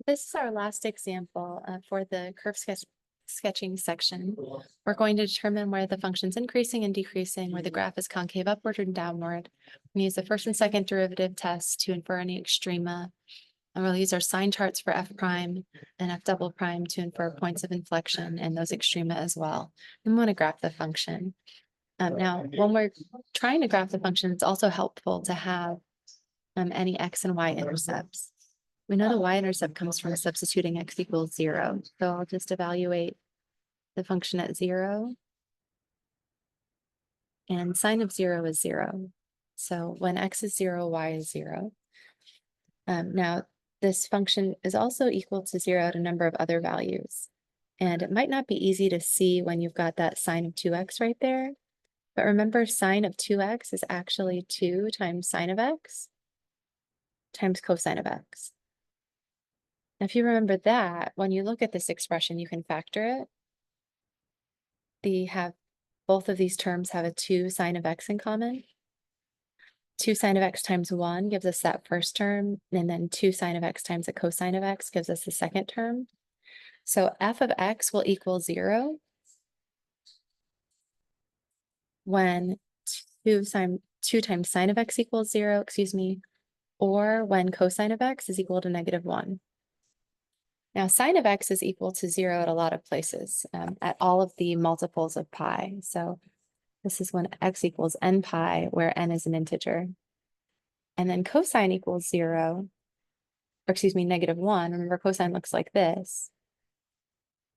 this is our last example for the curve sketching section. We're going to determine where the function's increasing and decreasing, where the graph is concave upward or downward. We use the first and second derivative test to infer any extrema. And we'll use our sign charts for f prime and f double prime to infer points of inflection and those extrema as well. And we want to graph the function. Now, when we're trying to graph the function, it's also helpful to have any x and y intercepts. We know the y-intercept comes from substituting x equals 0. So I'll just evaluate the function at 0. And sine of 0 is 0. So when x is 0, y is 0. Now, this function is also equal to 0 at a number of other values. And it might not be easy to see when you've got that sine of 2x right there. But remember, sine of 2x is actually 2 times sine of x times cosine of x. Now, if you remember that, when you look at this expression, you can factor it. Both of these terms have a 2 sine of x in common. 2 sine of x times 1 gives us that first term, and then 2 sine of x times a cosine of x gives us the second term. So f of x will equal 0 when 2 times sine of x equals 0, or when cosine of x is equal to -1. Now, sine of x is equal to 0 at a lot of places, at all of the multiples of pi. So this is when x equals n pi, where n is an integer. And then cosine equals 0, or -1. Remember, cosine looks like this.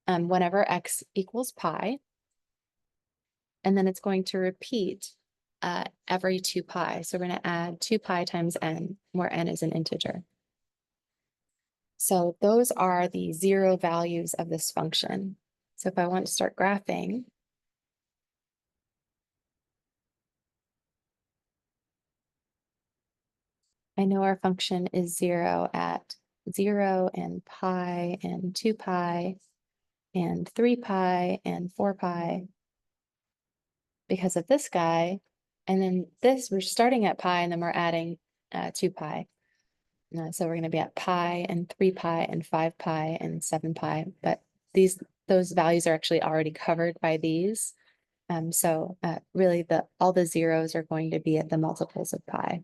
Whenever x equals pi, and then it's going to repeat every 2 pi. So we're going to add 2 pi times n, where n is an integer. So those are the 0 values of this function. So if I want to start graphing, I know our function is 0 at 0 and pi and 2 pi and 3 pi and 4 pi because of this guy. And then this, we're starting at pi and then we're adding 2 pi. So we're going to be at pi and 3 pi and 5 pi and 7 pi. But those values are actually already covered by these. So really all the zeros are going to be at the multiples of pi.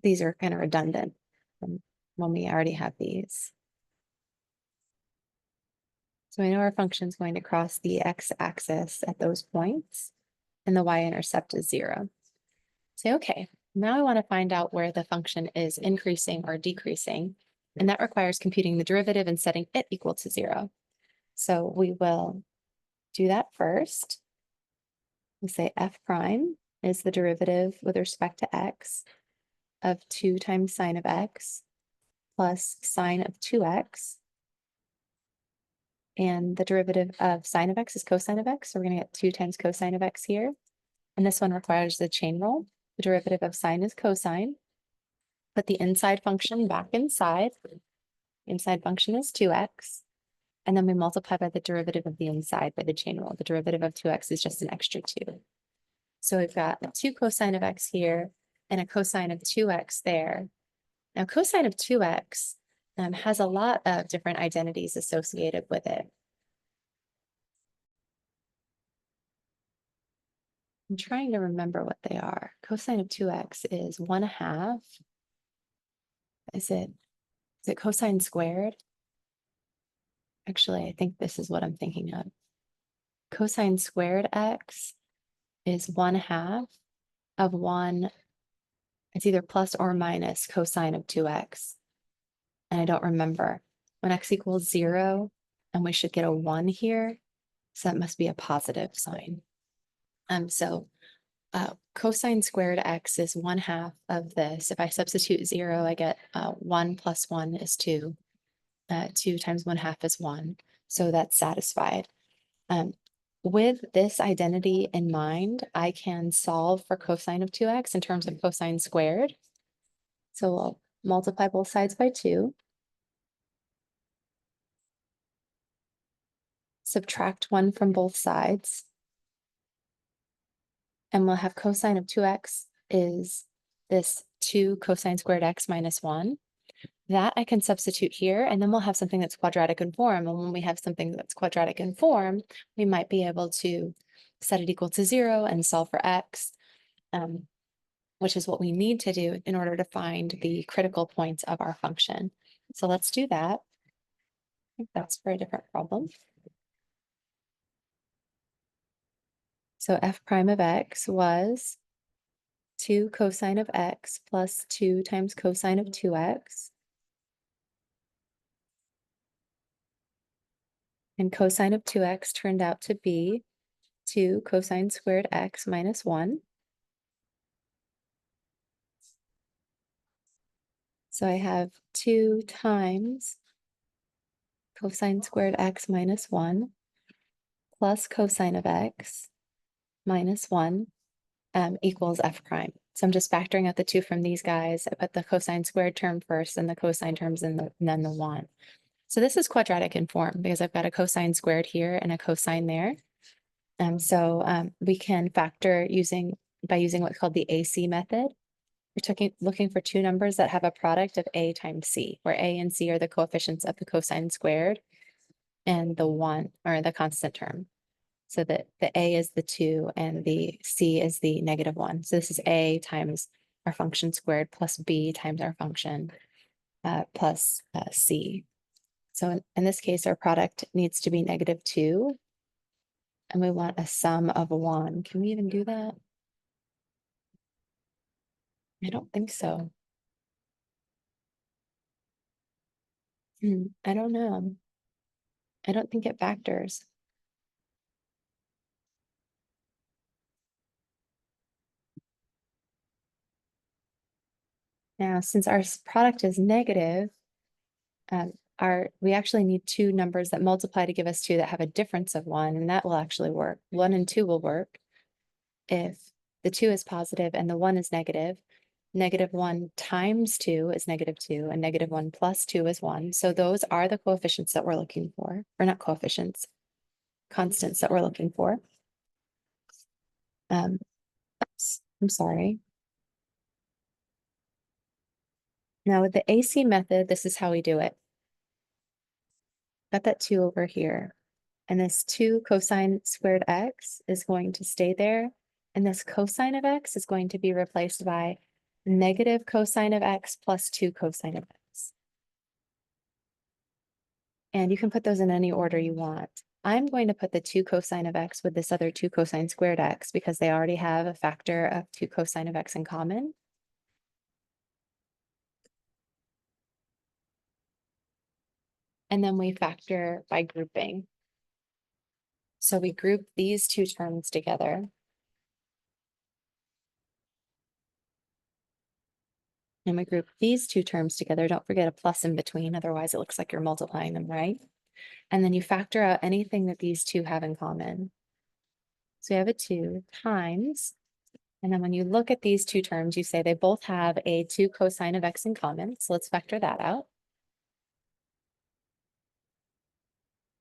These are kind of redundant when we already have these. So I know our function is going to cross the x-axis at those points, and the y-intercept is 0. Say, okay, now I want to find out where the function is increasing or decreasing, and that requires computing the derivative and setting it equal to 0. So we will do that first. We say f prime is the derivative with respect to x of 2 times sine of x plus sine of 2x. And the derivative of sine of x is cosine of x. So we're going to get 2 times cosine of x here. And this one requires the chain rule. The derivative of sine is cosine. Put the inside function back inside. Inside function is 2x. And then we multiply by the derivative of the inside by the chain rule. The derivative of 2x is just an extra 2. So we've got a 2 cosine of x here and a cosine of 2x there. Now, cosine of 2x has a lot of different identities associated with it. I'm trying to remember what they are. Cosine of 2x is 1/2. Is it cosine squared? Actually, I think this is what I'm thinking of. Cosine squared x is 1/2 of 1. It's either plus or minus cosine of 2x. And I don't remember. When x equals 0, and we should get a 1 here, so that must be a positive sign. So cosine squared x is 1/2 of this. If I substitute 0, I get 1 plus 1 is 2. 2 times 1/2 is 1. So that's satisfied. With this identity in mind, I can solve for cosine of 2x in terms of cosine squared. So we'll multiply both sides by 2. Subtract 1 from both sides. And we'll have cosine of 2x is this 2 cosine squared x minus 1. that I can substitute here, and then we'll have something that's quadratic in form. And when we have something that's quadratic in form, we might be able to set it equal to 0 and solve for x, which is what we need to do in order to find the critical points of our function. So let's do that. I think that's for a different problem. So f prime of x was 2 cosine of x plus 2 times cosine of 2x. And cosine of 2x turned out to be 2 cosine squared x minus 1. So I have 2 times cosine squared x minus 1 plus cosine of x minus 1 equals f prime. So I'm just factoring out the 2 from these guys. I put the cosine squared term first and the cosine terms and then the 1. So this is quadratic in form because I've got a cosine squared here and a cosine there. So we can factor by using what's called the AC method. We're looking for two numbers that have a product of a times c, where a and c are the coefficients of the cosine squared and the 1 or the constant term. So that the a is the 2 and the c is the negative 1. So this is a times our function squared plus b times our function plus c. So in this case, our product needs to be negative 2. And we want a sum of 1. Can we even do that? I don't think so. I don't know. I don't think it factors. Now, since our product is negative, we actually need two numbers that multiply to give us 2 that have a difference of 1, and that will actually work. 1 and 2 will work if the 2 is positive and the 1 is negative. Negative 1 times 2 is negative 2, and negative 1 plus 2 is 1. So those are the coefficients that we're looking for, or not coefficients, constants that we're looking for. Oops, I'm sorry. Now with the AC method, this is how we do it. Got that 2 over here. And this 2 cosine squared x is going to stay there. And this cosine of x is going to be replaced by negative cosine of x plus 2 cosine of x. And you can put those in any order you want. I'm going to put the 2 cosine of x with this other 2 cosine squared x because they already have a factor of 2 cosine of x in common. And then we factor by grouping. So we group these two terms together. And we group these two terms together. Don't forget a plus in between, otherwise it looks like you're multiplying them, right? And then you factor out anything that these two have in common. So you have a 2 times, and then when you look at these two terms, you say they both have a 2 cosine of x in common. So let's factor that out.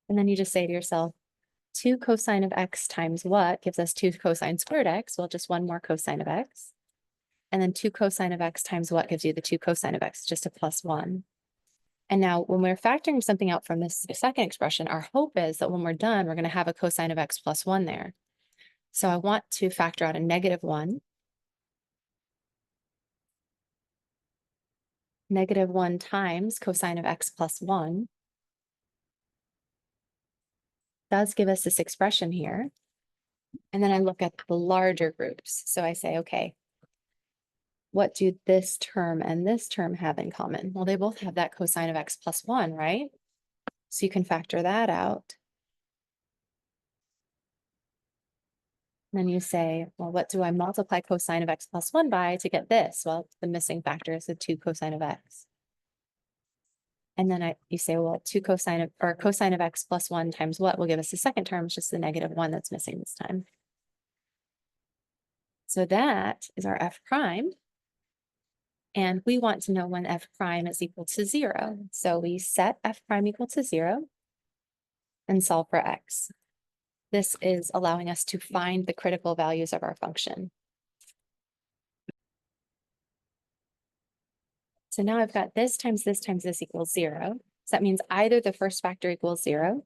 And then you just say to yourself, 2 cosine of x times what gives us 2 cosine squared x? Well, just one more cosine of x. And then 2 cosine of x times what gives you the 2 cosine of x, just a plus 1. And now when we're factoring something out from this second expression, our hope is that when we're done, we're going to have a cosine of x plus 1 there. So I want to factor out a negative 1. Negative 1 times cosine of x plus 1 does give us this expression here. And then I look at the larger groups. So I say, okay, what do this term and this term have in common? Well, they both have that cosine of x plus 1, right? So you can factor that out. Then you say, well, what do I multiply cosine of x plus 1 by to get this? Well, the missing factor is the 2 cosine of x. And then you say, well, 2 cosine of x plus 1 times what will give us the second term? It's just the negative 1 that's missing this time. So that is our f prime. And we want to know when f prime is equal to 0. So we set f prime equal to 0 and solve for x. This is allowing us to find the critical values of our function. So now I've got this times this times this equals 0. So that means either the first factor equals 0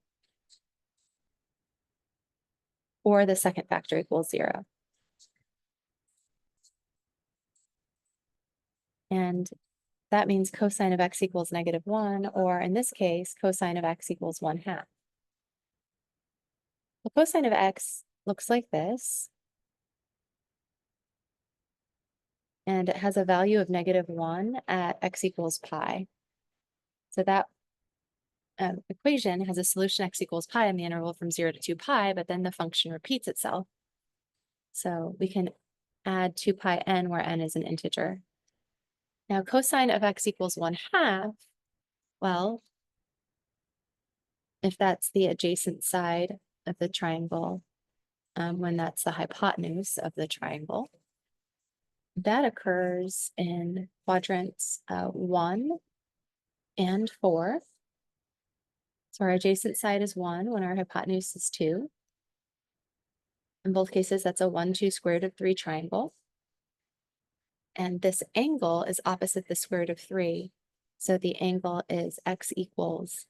or the second factor equals 0. And that means cosine of x equals -1, or in this case, cosine of x equals 1/2. The cosine of x looks like this. And it has a value of -1 at x equals pi. So that equation has a solution x equals pi in the interval from 0 to 2 pi, but then the function repeats itself. So we can add 2 pi n where n is an integer. Now cosine of x equals 1/2, well, if that's the adjacent side of the triangle, when that's the hypotenuse of the triangle, that occurs in quadrants 1 and 4. So our adjacent side is 1 when our hypotenuse is 2. In both cases, that's a 1, 2 square root of 3 triangle. And this angle is opposite the square root of 3. So the angle is x equals,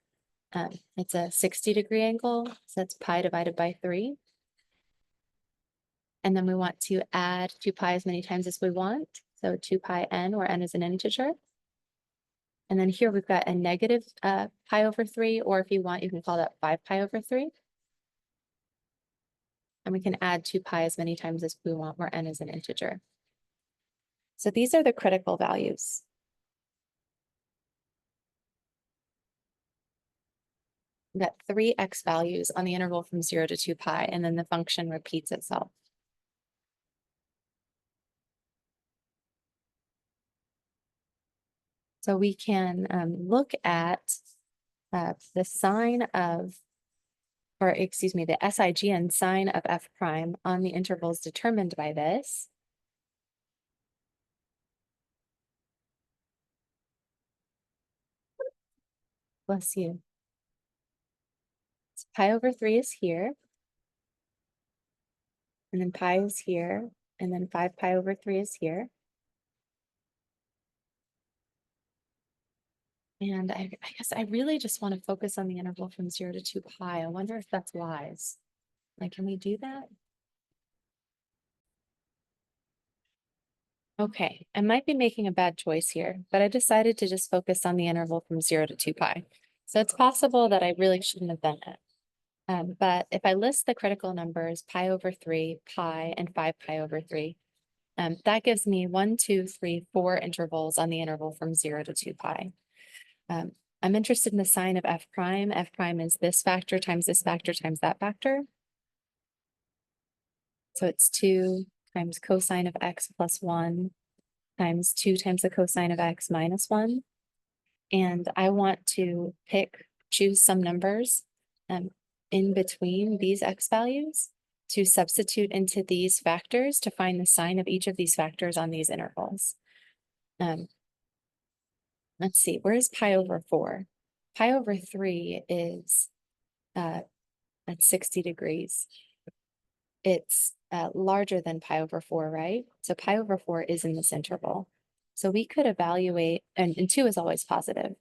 it's a 60-degree angle. So that's pi divided by 3. And then we want to add 2 pi as many times as we want. So 2 pi n, where n is an integer. And then here we've got a negative pi over 3, or if you want, you can call that 5 pi over 3. And we can add 2 pi as many times as we want, where n is an integer. So these are the critical values. We've got 3 x values on the interval from 0 to 2 pi, and then the function repeats itself. So we can look at the sign of, or excuse me, the SIGN sign of f prime on the intervals determined by this. Bless you. So pi over 3 is here. And then pi is here. And then 5 pi over 3 is here. And I guess I really just want to focus on the interval from 0 to 2 pi. I wonder if that's wise. Like, can we do that? Okay, I might be making a bad choice here, but I decided to just focus on the interval from 0 to 2 pi. So it's possible that I really shouldn't have done that. But if I list the critical numbers, pi over 3, pi, and 5 pi over 3, that gives me 1, 2, 3, 4 intervals on the interval from 0 to 2 pi. I'm interested in the sign of f prime. F prime is this factor times that factor. So it's 2 times cosine of x plus 1 times 2 times the cosine of x minus 1. And I want to choose some numbers in between these x values to substitute into these factors to find the sign of each of these factors on these intervals. Let's see, where's pi over 4? Pi over 3 is at 60 degrees. It's larger than pi over 4, right? So pi over 4 is in this interval. So we could evaluate, and 2 is always positive.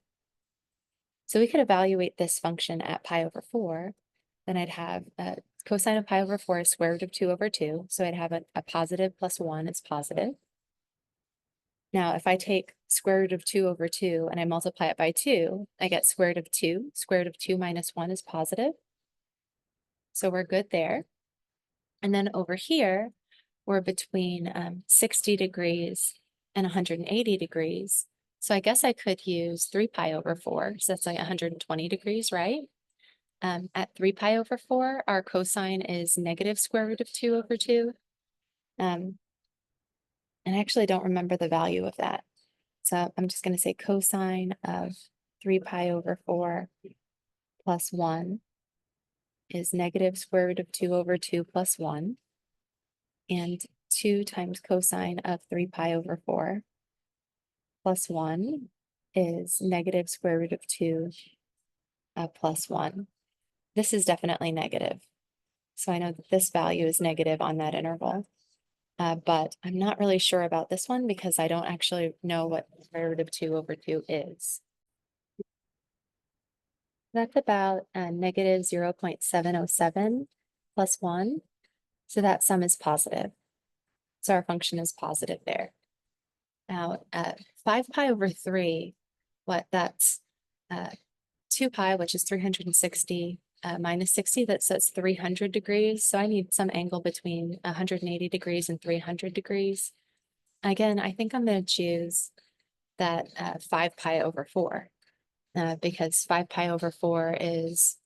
So we could evaluate this function at pi over 4. Then I'd have cosine of pi over 4 is square root of 2 over 2. So I'd have a positive plus 1 is positive. Now, if I take square root of 2 over 2 and I multiply it by 2, I get square root of 2. Square root of 2 minus 1 is positive. So we're good there. And then over here, we're between 60 degrees and 180 degrees. So I guess I could use 3 pi over 4. So that's like 120 degrees, right? At 3 pi over 4, our cosine is negative square root of 2 over 2. And I actually don't remember the value of that. So I'm just going to say cosine of 3 pi over 4 plus 1 is negative square root of 2 over 2 plus 1. And 2 times cosine of 3 pi over 4 plus 1 is negative square root of 2 plus 1. This is definitely negative. So I know that this value is negative on that interval. but I'm not really sure about this one because I don't actually know what square root of 2 over 2 is. That's about negative 0.707 plus 1. So that sum is positive. So our function is positive there. Now, 5 pi over 3, that's 2 pi, which is 360 minus 60, that says 300 degrees. So I need some angle between 180 degrees and 300 degrees. Again, I think I'm going to choose that 5 pi over 4 because 5 pi over 4 is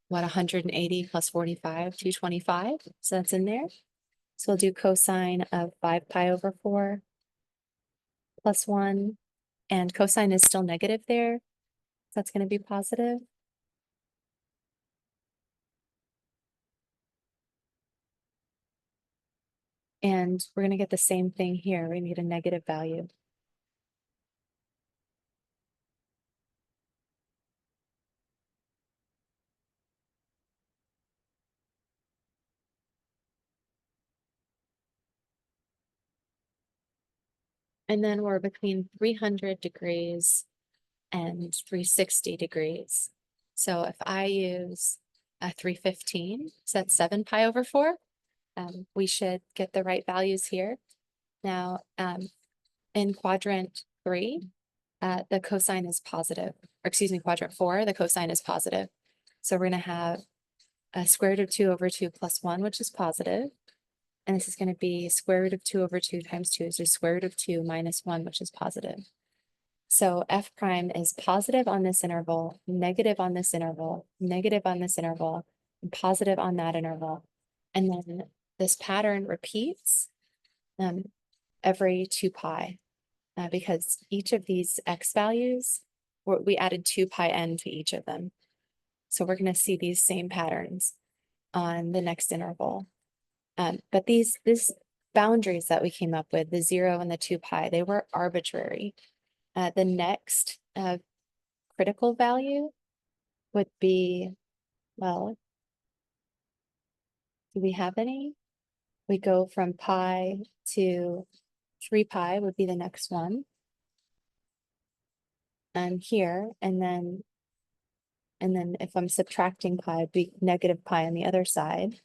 what, 180 plus 45, 225. So that's in there. So we'll do cosine of 5 pi over 4 plus 1. And cosine is still negative there. So that's going to be positive. And we're going to get the same thing here. We need a negative value. And then we're between 300 degrees and 360 degrees. So if I use a 315, so that's 7 pi over 4, we should get the right values here. Now, in quadrant 3, the cosine is positive, or excuse me, quadrant 4, the cosine is positive. So we're going to have a square root of 2 over 2 plus 1, which is positive. And this is going to be square root of 2 over 2 times 2 is just square root of 2 minus 1, which is positive. So f prime is positive on this interval, negative on this interval, negative on this interval, and positive on that interval. And then this pattern repeats every 2 pi because each of these x values, we added 2 pi n to each of them. So we're going to see these same patterns on the next interval. But these boundaries that we came up with, the 0 and the 2 pi, they were arbitrary. The next critical value would be, well, do we have any? We go from pi to 3 pi would be the next one. And here, and then if I'm subtracting pi, it'd be negative pi on the other side.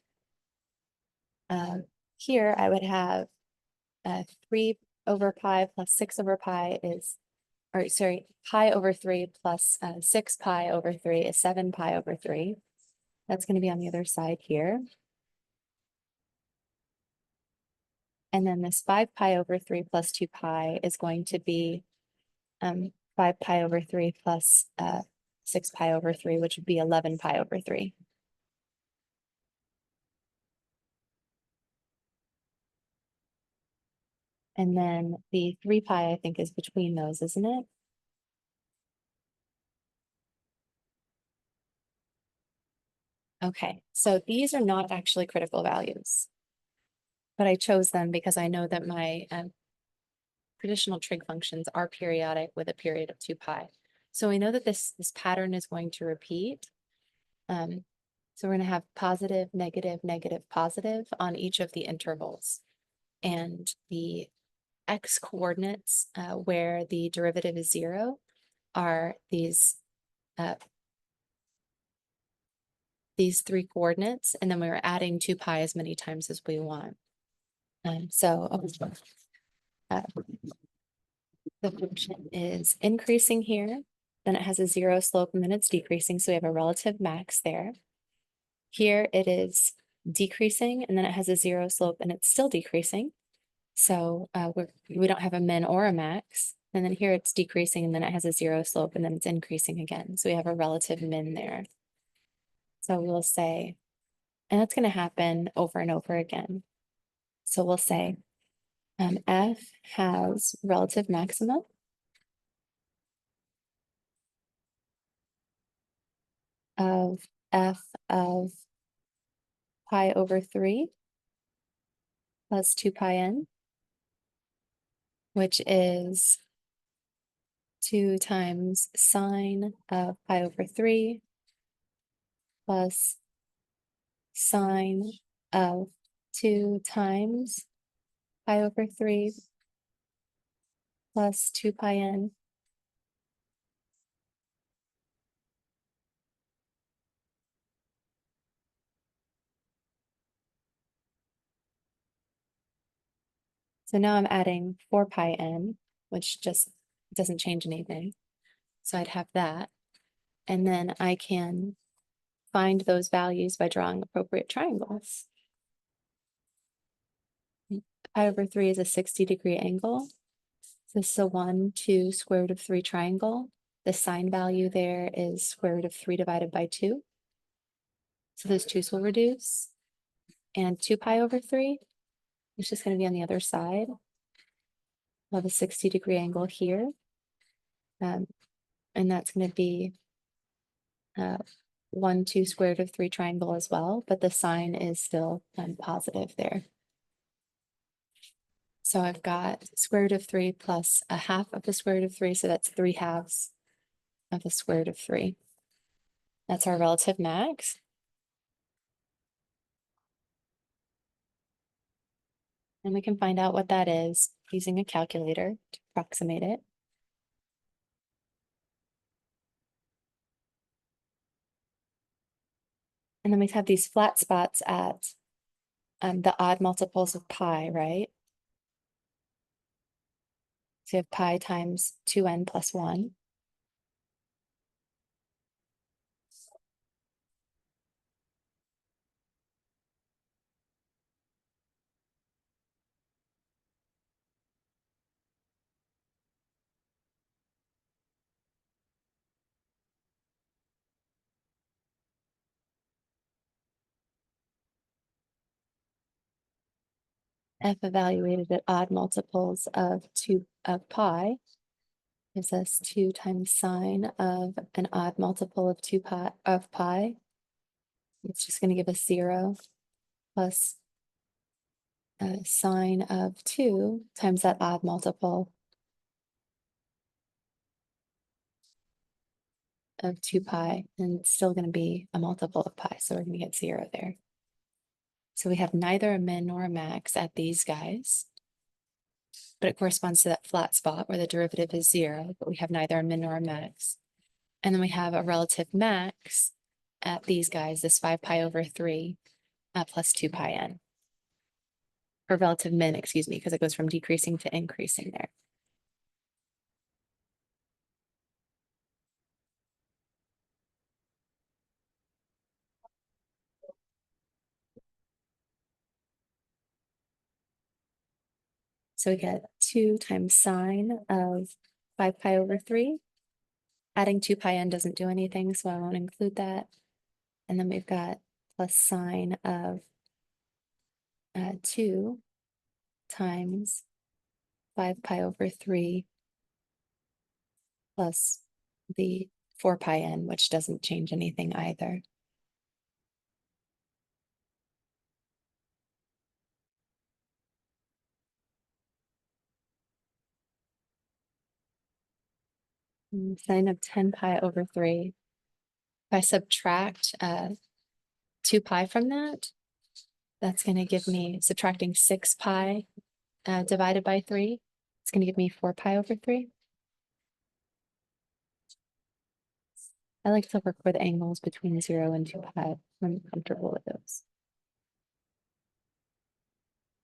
Here I would have 3 over pi plus 6 over pi is, or sorry, pi over 3 plus 6 pi over 3 is 7 pi over 3. That's going to be on the other side here. And then this 5 pi over 3 plus 2 pi is going to be 5 pi over 3 plus 6 pi over 3, which would be 11 pi over 3. And then the 3 pi, I think, is between those, isn't it? Okay, so these are not actually critical values, but I chose them because I know that my traditional trig functions are periodic with a period of 2 pi. So we know that this pattern is going to repeat. So we're going to have positive, negative, negative, positive on each of the intervals. And the x coordinates where the derivative is 0 are these 3 coordinates, and then we were adding 2 pi as many times as we want. The function is increasing here, then it has a 0 slope, and then it's decreasing, so we have a relative max there. Here it is decreasing, and then it has a 0 slope, and it's still decreasing. So we don't have a min or a max. And then here it's decreasing, and then it has a 0 slope, and then it's increasing again. So we have a relative min there. So we'll say, and that's going to happen over and over again. So we'll say f has relative maxima of f of pi over 3 plus 2 pi n, which is 2 times sine of pi over 3 plus sine of 2 times pi over 3 plus 2 pi n. So now I'm adding 4 pi n, which just doesn't change anything. So I'd have that. And then I can find those values by drawing appropriate triangles. Pi over 3 is a 60-degree angle. This is a 1, 2 square root of 3 triangle. The sine value there is square root of 3 divided by 2. So those 2's will reduce. And 2 pi over 3 is just going to be on the other side. We'll have a 60-degree angle here. And that's going to be 1, 2 square root of 3 triangle as well, but the sign is still positive there. So I've got square root of 3 plus a half of the square root of 3, so that's 3 halves of the square root of 3. That's our relative max. And we can find out what that is using a calculator to approximate it. And then we have these flat spots at the odd multiples of pi, right? So you have pi times 2n plus 1. F evaluated at odd multiples of pi gives us 2 times sine of an odd multiple of 2 pi of pi. It's just going to give us 0 plus sine of 2 times that odd multiple of 2 pi, and it's still going to be a multiple of pi, so we're going to get 0 there. So we have neither a min nor a max at these guys, but it corresponds to that flat spot where the derivative is 0, but we have neither a min nor a max. And then we have a relative max at these guys, this 5 pi over 3 plus 2 pi n. Or relative min, excuse me, because it goes from decreasing to increasing there. So we get 2 times sine of 5 pi over 3. Adding 2 pi n doesn't do anything, so I won't include that. And then we've got plus sine of 2 times 5 pi over 3 plus the 4 pi n, which doesn't change anything either. Sine of 10 pi over 3. If I subtract 2 pi from that, that's going to give me, subtracting 6 pi divided by 3, it's going to give me 4 pi over 3. I like to work with angles between 0 and 2 pi. I'm comfortable with those.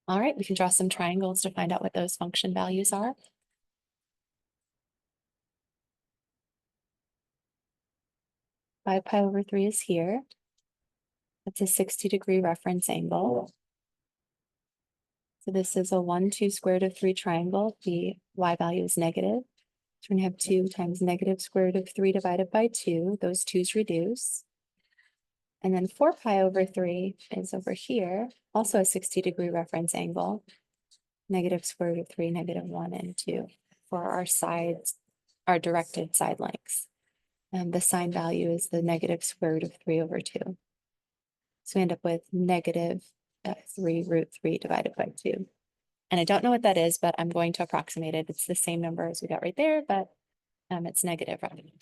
All right, we can draw some triangles to find out what those function values are. Five pi over 3 is here. That's a 60-degree reference angle. So this is a 1, 2 square root of 3 triangle. The y value is negative. So we're going to have 2 times negative square root of 3 divided by 2. Those 2's reduce. And then 4 pi over 3 is over here, also a 60-degree reference angle. Negative square root of 3, negative 1, and 2 for our sides, our directed side lengths. And the sine value is the negative square root of 3 over 2. So we end up with negative 3 root 3 divided by 2. And I don't know what that is, but I'm going to approximate it. It's the same number as we got right there, but it's negative, right?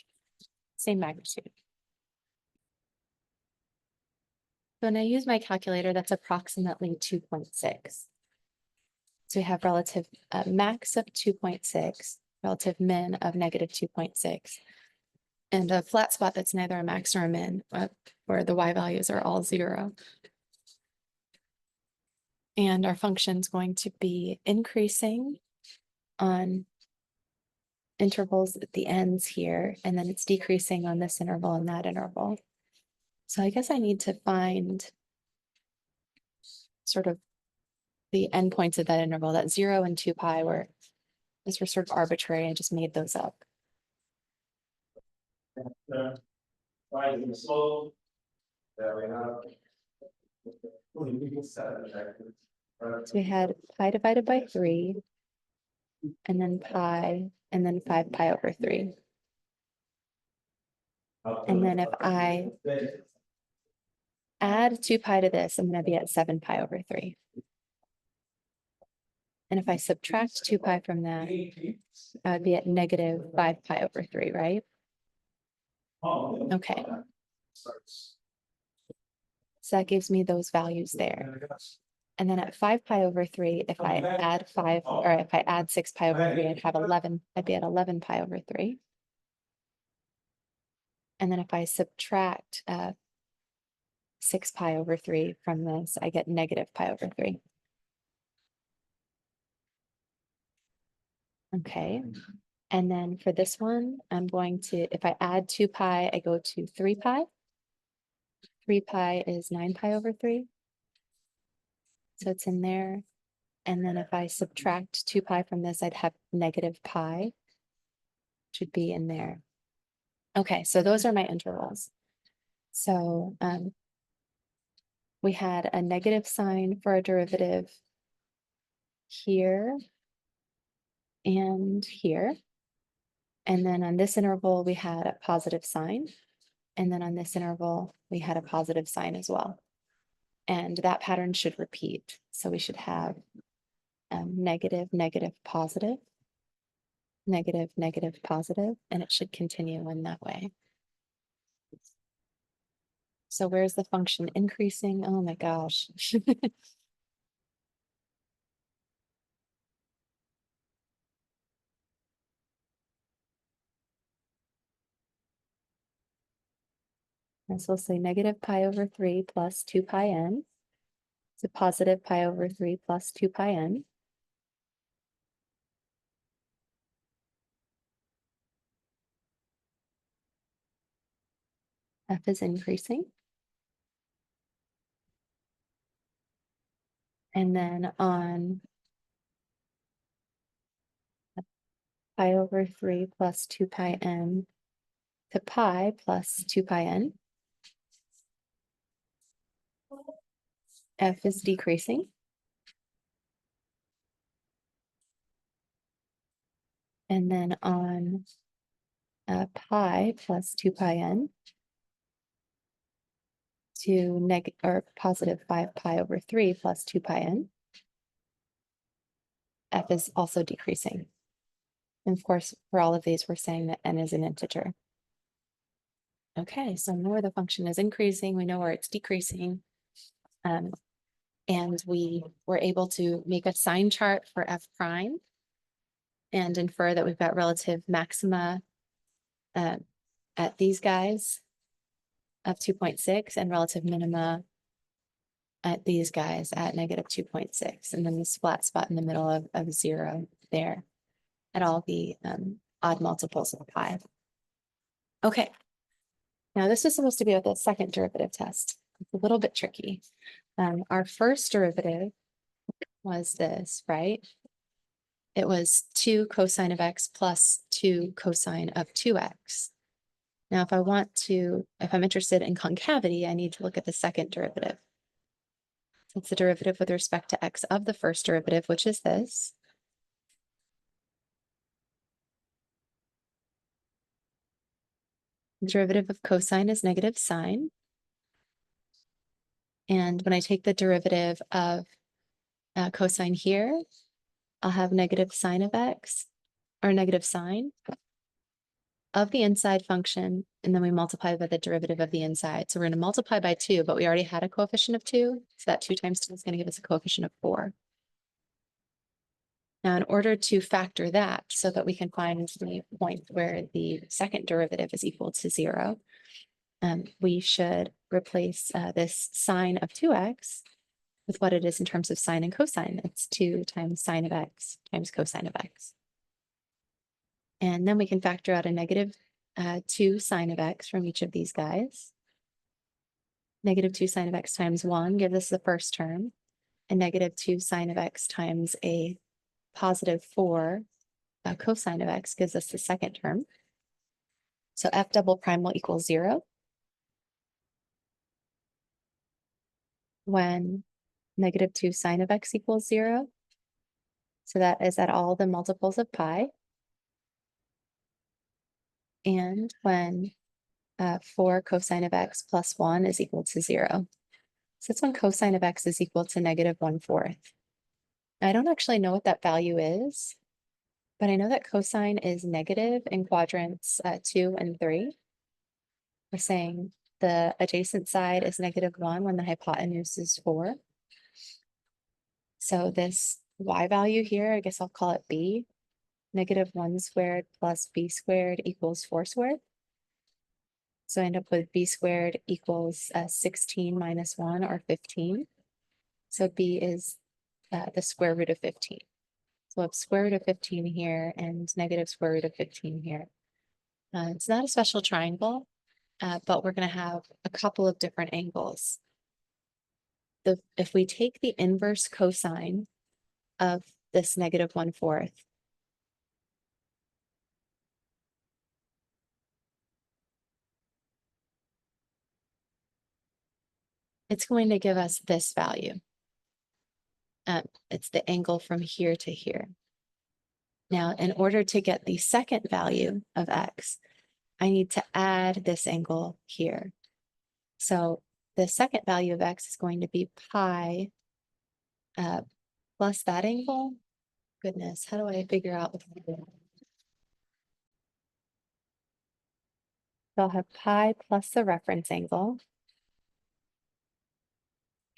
Same magnitude. So when I use my calculator, that's approximately 2.6. So we have relative max of 2.6, relative min of negative 2.6, and a flat spot that's neither a max nor a min, where the y values are all 0. And our function's going to be increasing on intervals at the ends here, and then it's decreasing on this interval and that interval. So I guess I need to find sort of the endpoints of that interval. That 0 and 2 pi were sort of arbitrary. I just made those up. So we had pi divided by 3, and then pi, and then 5 pi over 3. And then if I add 2 pi to this, I'm going to be at 7 pi over 3. And if I subtract 2 pi from that, I would be at negative 5 pi over 3, right? Okay. So that gives me those values there. And then at 5 pi over 3, if I add 5, or if I add 6 pi over 3, I'd have 11, I'd be at 11 pi over 3. And then if I subtract 6 pi over 3 from this, I get negative pi over 3. Okay. And then for this one, I'm going to, if I add 2 pi, I go to 3 pi. 3 pi is 9 pi over 3. So it's in there. And then if I subtract 2 pi from this, I'd have negative pi, which would be in there. Okay, so those are my intervals. So we had a negative sign for a derivative here and here. And then on this interval, we had a positive sign. And then on this interval, we had a positive sign as well. And that pattern should repeat. So we should have negative, negative, positive, negative, negative, positive, and it should continue in that way. So where's the function increasing? Oh my gosh. And so we'll say negative pi over 3 plus 2 pi n. So positive pi over 3 plus 2 pi n. F is increasing. And then on pi over 3 plus 2 pi n to pi plus 2 pi n, F is decreasing. And then on pi plus 2 pi n to negative or positive 5 pi over 3 plus 2 pi n, F is also decreasing. And of course, for all of these, we're saying that n is an integer. Okay, so we know where the function is increasing, we know where it's decreasing. And we were able to make a sign chart for f prime and infer that we've got relative maxima at these guys of 2.6 and relative minima at these guys at negative 2.6. And then this flat spot in the middle of 0 there at all the odd multiples of pi. Okay. Now this is supposed to be with the second derivative test. It's a little bit tricky. Our first derivative was this, right? It was 2 cosine of x plus 2 cosine of 2x. Now, if I'm interested in concavity, I need to look at the second derivative. It's the derivative with respect to x of the first derivative, which is this. The derivative of cosine is negative sine. And when I take the derivative of cosine here, I'll have negative sine of x, or negative sine of the inside function, and then we multiply by the derivative of the inside. So we're going to multiply by 2, but we already had a coefficient of 2. So that 2 times 2 is going to give us a coefficient of 4. Now, in order to factor that so that we can find the point where the second derivative is equal to 0, we should replace this sine of 2x with what it is in terms of sine and cosine. It's 2 times sine of x times cosine of x. And then we can factor out a negative 2 sine of x from each of these guys. Negative 2 sine of x times 1 gives us the first term. And negative 2 sine of x times a positive 4 cosine of x gives us the second term. So f double prime will equal 0 when negative 2 sine of x equals 0. So that is at all the multiples of pi. And when 4 cosine of x plus 1 is equal to 0. So that's when cosine of x is equal to negative 1/4. I don't actually know what that value is, but I know that cosine is negative in quadrants 2 and 3. We're saying the adjacent side is negative 1 when the hypotenuse is 4. So this y value here, I guess I'll call it b. Negative 1 squared plus b squared equals 4 squared. So I end up with b squared equals 16 minus 1, or 15. So b is the square root of 15. So we'll have square root of 15 here and negative square root of 15 here. It's not a special triangle, but we're going to have a couple of different angles. If we take the inverse cosine of this negative 1/4, it's going to give us this value. It's the angle from here to here. Now, in order to get the second value of x, I need to add this angle here. So the second value of x is going to be pi plus that angle. Goodness, how do I figure out what to do? So I'll have pi plus the reference angle.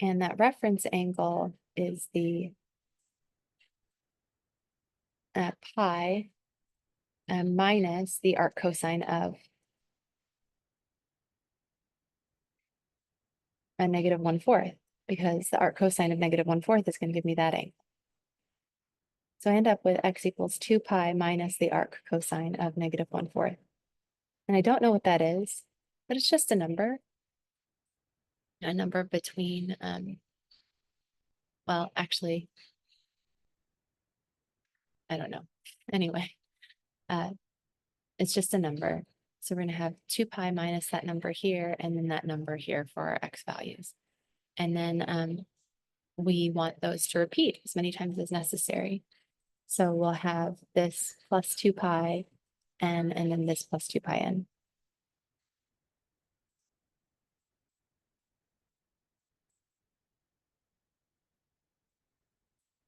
And that reference angle is the pi minus the arc cosine of a negative 1/4, because the arc cosine of negative 1/4 is going to give me that angle. So I end up with x equals 2 pi minus the arc cosine of negative 1/4. And I don't know what that is, but it's just a number between, well, actually, I don't know. Anyway, it's just a number. So we're going to have 2 pi minus that number here, and then that number here for our x values. And then we want those to repeat as many times as necessary. So we'll have this plus 2 pi n, and then this plus 2 pi n.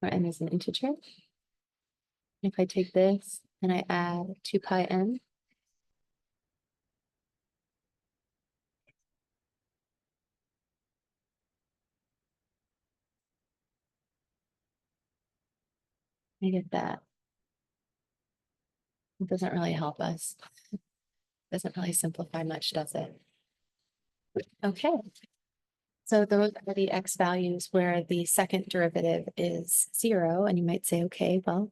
Where n is an integer. If I take this and I add 2 pi n, I get that. It doesn't really help us. Doesn't really simplify much, does it? Okay. So those are the x values where the second derivative is 0. And you might say, okay, well,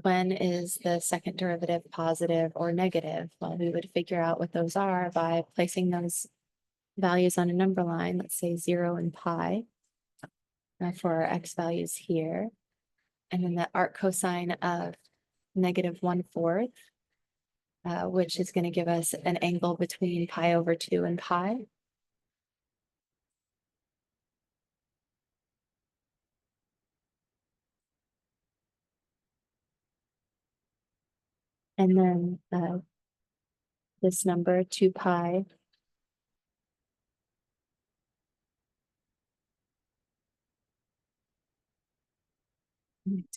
when is the second derivative positive or negative? Well, we would figure out what those are by placing those values on a number line. Let's say 0 and pi for our x values here. And then the arc cosine of negative 1/4, which is going to give us an angle between pi over 2 and pi. And then this number, 2 pi.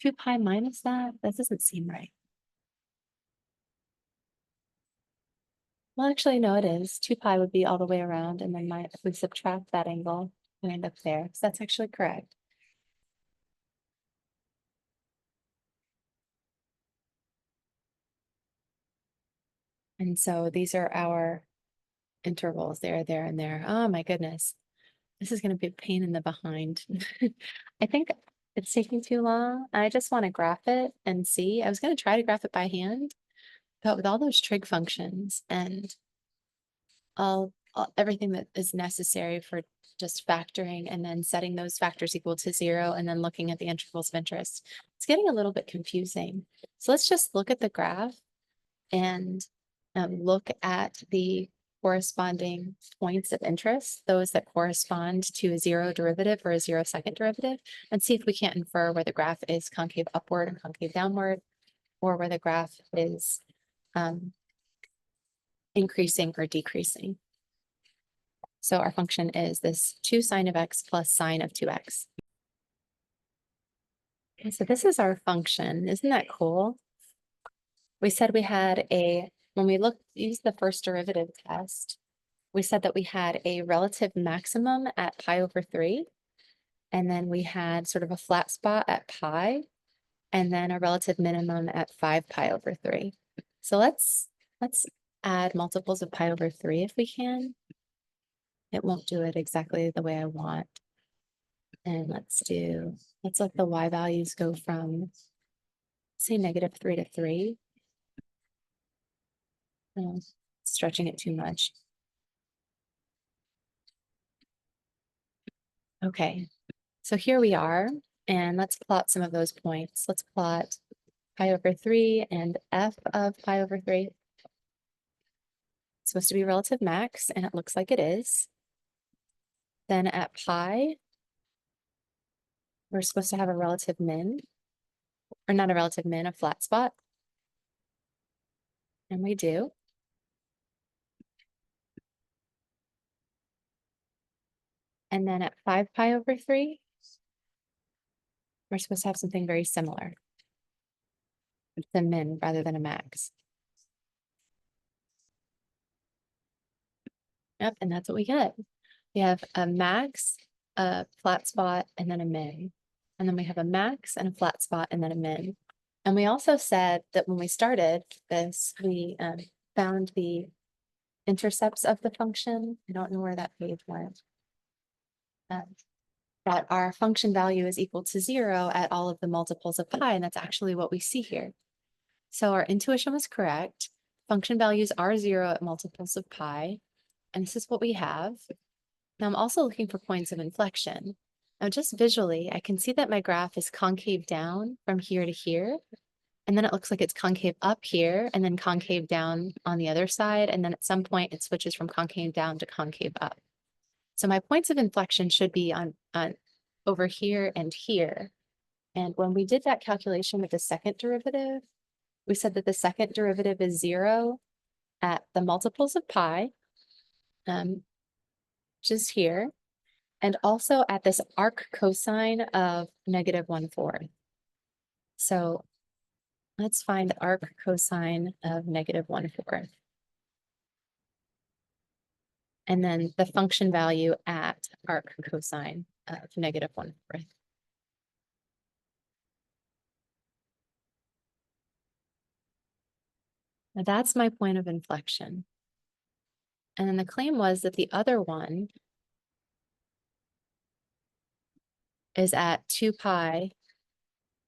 2 pi minus that? That doesn't seem right. Well, actually, no, it is. 2 pi would be all the way around, and then if we subtract that angle, we end up there. So that's actually correct. And so these are our intervals there, there, and there. Oh my goodness. This is going to be a pain in the behind. I think it's taking too long. I just want to graph it and see. I was going to try to graph it by hand, but with all those trig functions and everything that is necessary for just factoring and then setting those factors equal to 0 and then looking at the intervals of interest, it's getting a little bit confusing. So let's just look at the graph and look at the corresponding points of interest, those that correspond to a 0 derivative or a 0-second derivative, and see if we can't infer where the graph is concave upward and concave downward, or where the graph is increasing or decreasing. So our function is this 2 sine of x plus sine of 2x. Okay, so this is our function. Isn't that cool? We said we had when we used the first derivative test, we said that we had a relative maximum at pi over 3, and then we had sort of a flat spot at pi, and then a relative minimum at 5 pi over 3. So let's add multiples of pi over 3 if we can. It won't do it exactly the way I want. And let's let the y values go from, say, -3 to 3. Oh, stretching it too much. Okay, so here we are, and let's plot some of those points. Let's plot pi over 3 and f of pi over 3. It's supposed to be relative max, and it looks like it is. Then at pi, we're supposed to have a relative min, or not a relative min, a flat spot. And we do. And then at 5 pi over 3, we're supposed to have something very similar. It's a min rather than a max. Yep, and that's what we get. We have a max, a flat spot, and then a min. And then we have a max and a flat spot and then a min. And we also said that when we started this, we found the intercepts of the function. I don't know where that page went. That our function value is equal to 0 at all of the multiples of pi, and that's actually what we see here. So our intuition was correct. Function values are 0 at multiples of pi, and this is what we have. Now I'm also looking for points of inflection. Now just visually, I can see that my graph is concave down from here to here, and then it looks like it's concave up here, and then concave down on the other side, and then at some point it switches from concave down to concave up. So my points of inflection should be on over here and here. And when we did that calculation with the second derivative, we said that the second derivative is 0 at the multiples of pi, which is here, and also at this arc cosine of -1/4. So let's find the arc cosine of -1/4. And then the function value at arc cosine of -1/4. Now that's my point of inflection. And then the claim was that the other one is at 2 pi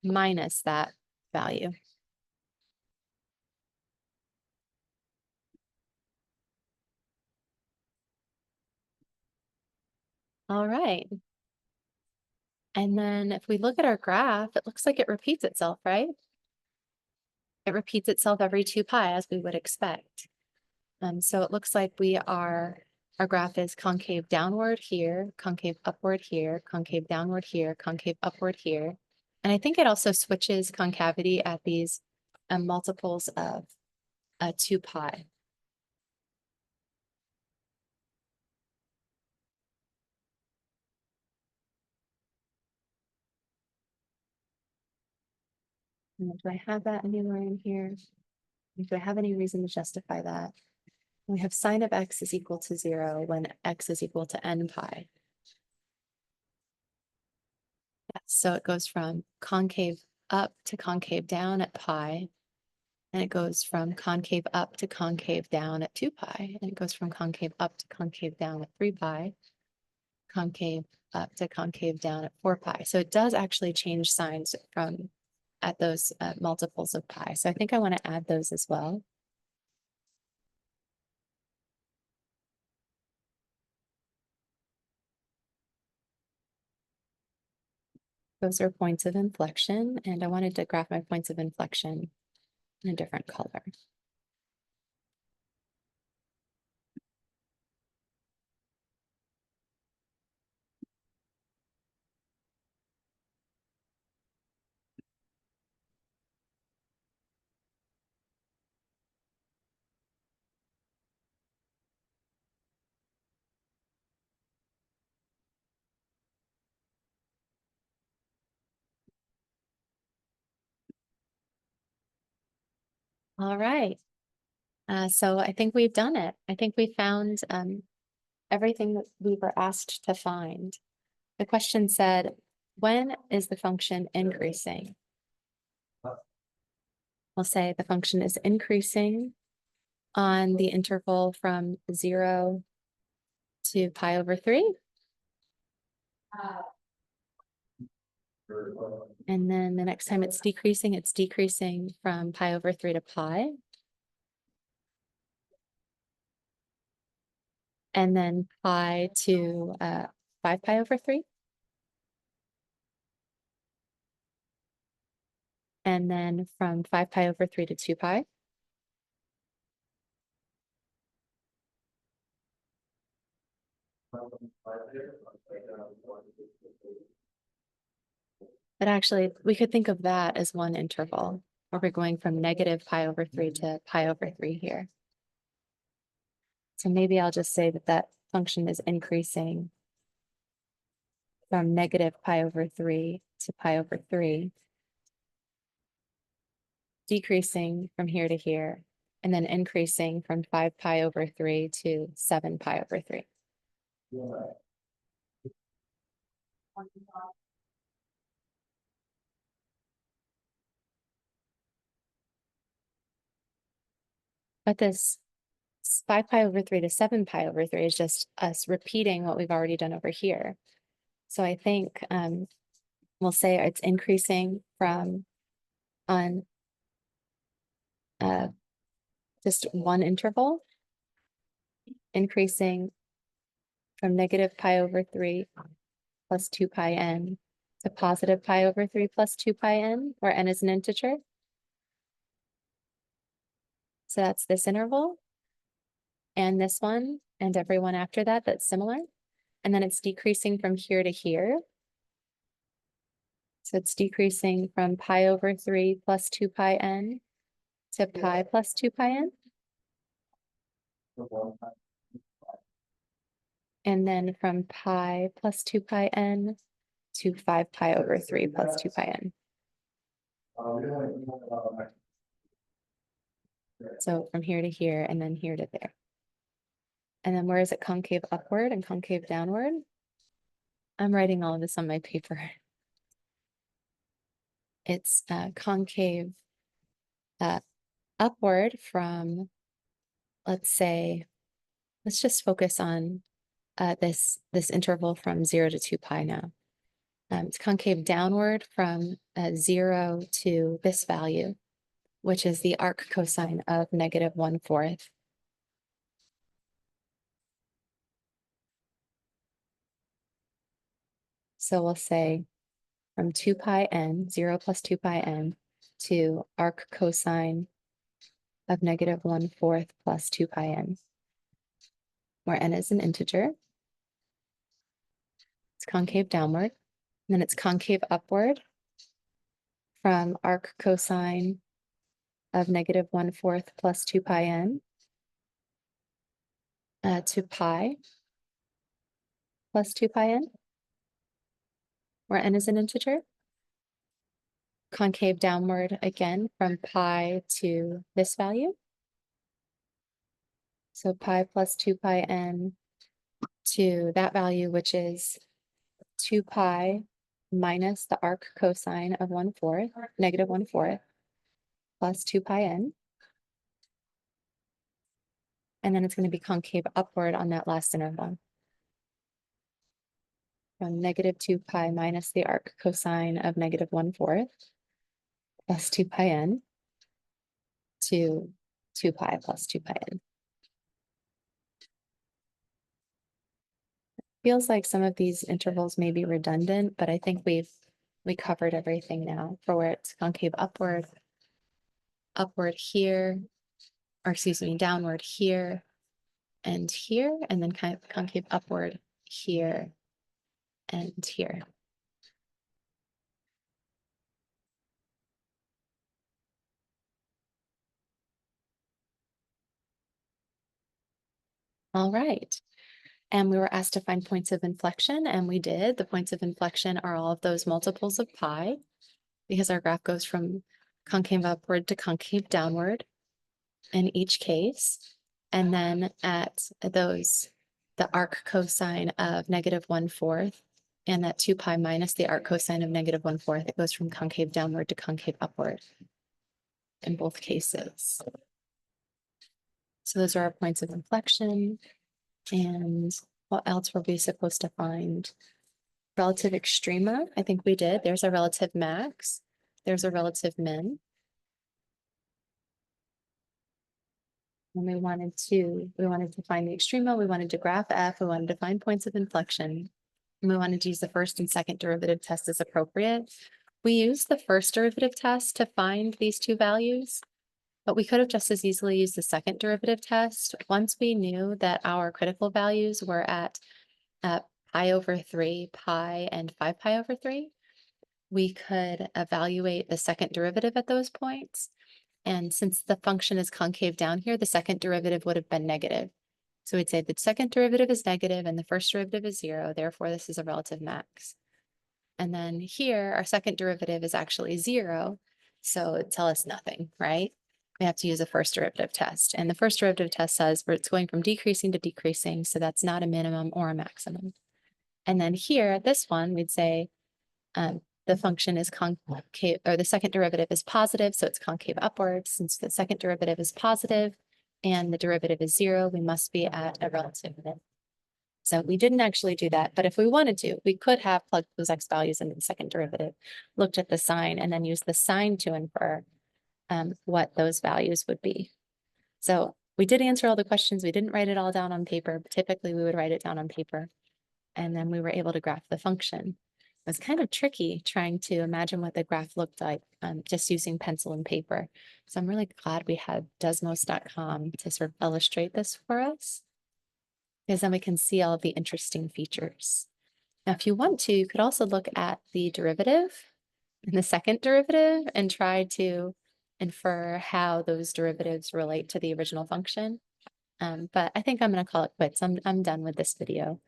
minus that value. All right. And then if we look at our graph, it looks like it repeats itself, right? It repeats itself every 2 pi as we would expect. So it looks like our graph is concave downward here, concave upward here, concave downward here, concave upward here. And I think it also switches concavity at these multiples of 2 pi. Do I have that anywhere in here? Do I have any reason to justify that? We have sine of x is equal to 0 when x is equal to n pi. Yeah, so it goes from concave up to concave down at pi, and it goes from concave up to concave down at 2 pi, and it goes from concave up to concave down at 3 pi, concave up to concave down at 4 pi. So it does actually change signs from at those multiples of pi. So I think I want to add those as well. Those are points of inflection, and I wanted to graph my points of inflection in a different color. All right. So I think we've done it. I think we found everything that we were asked to find. The question said, when is the function increasing? We'll say the function is increasing on the interval from 0 to pi over 3. And then the next time it's decreasing from pi over 3 to pi. And then pi to 5 pi over 3. And then from 5 pi over 3 to 2 pi. But actually, we could think of that as one interval, where we're going from negative pi over 3 to pi over 3 here. So maybe I'll just say that that function is increasing from negative pi over 3 to pi over 3, decreasing from here to here, and then increasing from 5 pi over 3 to 7 pi over 3. But this 5 pi over 3 to 7 pi over 3 is just us repeating what we've already done over here. So I think we'll say it's increasing from on just one interval, increasing from negative pi over 3 plus 2 pi n to positive pi over 3 plus 2 pi n, where n is an integer. So that's this interval, and this one, and everyone after that that's similar. And then it's decreasing from here to here. So it's decreasing from pi over 3 plus 2 pi n to pi plus 2 pi n. And then from pi plus 2 pi n to 5 pi over 3 plus 2 pi n. So from here to here, and then here to there. And then where is it concave upward and concave downward? I'm writing all of this on my paper. It's concave upward from, let's say, let's just focus on this interval from 0 to 2 pi now. It's concave downward from 0 to this value, which is the arc cosine of negative 1/4. So we'll say from 2 pi n, 0 plus 2 pi n, to arc cosine of negative 1/4 plus 2 pi n, where n is an integer. It's concave downward, and then it's concave upward from arc cosine of negative 1/4 plus 2 pi n to pi plus 2 pi n, where n is an integer. Concave downward again from pi to this value. So pi plus 2 pi n to that value, which is 2 pi minus the arc cosine of 1/4, negative 1/4, plus 2 pi n. And then it's going to be concave upward on that last interval. From negative 2 pi minus the arc cosine of negative 1/4 plus 2 pi n to 2 pi plus 2 pi n. Feels like some of these intervals may be redundant, but I think we covered everything now for where it's concave upward here, or excuse me, downward here, and then kind of concave upward here and here. All right. And we were asked to find points of inflection, and we did. The points of inflection are all of those multiples of pi, because our graph goes from concave upward to concave downward in each case. And then at those, the arc cosine of negative 1/4 and that 2 pi minus the arc cosine of negative 1/4, it goes from concave downward to concave upward in both cases. So those are our points of inflection. And what else were we supposed to find? Relative extrema, I think we did. There's a relative max. There's a relative min. And we wanted to find the extrema, we wanted to graph F, we wanted to find points of inflection. And we wanted to use the first and second derivative test as appropriate. We used the first derivative test to find these two values, but we could have just as easily used the second derivative test. Once we knew that our critical values were at pi over 3, pi, and 5 pi over 3, we could evaluate the second derivative at those points. And since the function is concave down here, the second derivative would have been negative. So we'd say the second derivative is negative and the first derivative is 0. Therefore, this is a relative max. And then here, our second derivative is actually 0. So it'd tell us nothing, right? We have to use a first derivative test. And the first derivative test says it's going from decreasing to decreasing. So that's not a minimum or a maximum. And then here at this one, we'd say the function is concave, or the second derivative is positive, so it's concave upward. Since the second derivative is positive and the derivative is 0, we must be at a relative min. So we didn't actually do that, but if we wanted to, we could have plugged those x values into the second derivative, looked at the sign, and then used the sign to infer what those values would be. So we did answer all the questions. We didn't write it all down on paper, but typically we would write it down on paper. And then we were able to graph the function. It was kind of tricky trying to imagine what the graph looked like just using pencil and paper. So I'm really glad we had desmos.com to sort of illustrate this for us, because then we can see all of the interesting features. Now, if you want to, you could also look at the derivative and the second derivative and try to infer how those derivatives relate to the original function. But I think I'm going to call it quits. I'm done with this video.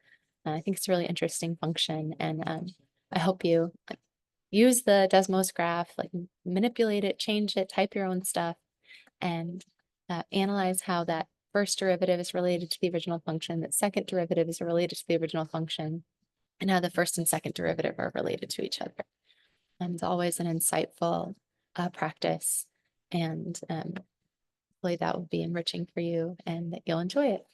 I think it's a really interesting function, and I hope you use the Desmos graph, like manipulate it, change it, type your own stuff, and analyze how that first derivative is related to the original function, that second derivative is related to the original function, and how the first and second derivative are related to each other. And it's always an insightful practice, and hopefully that will be enriching for you and that you'll enjoy it.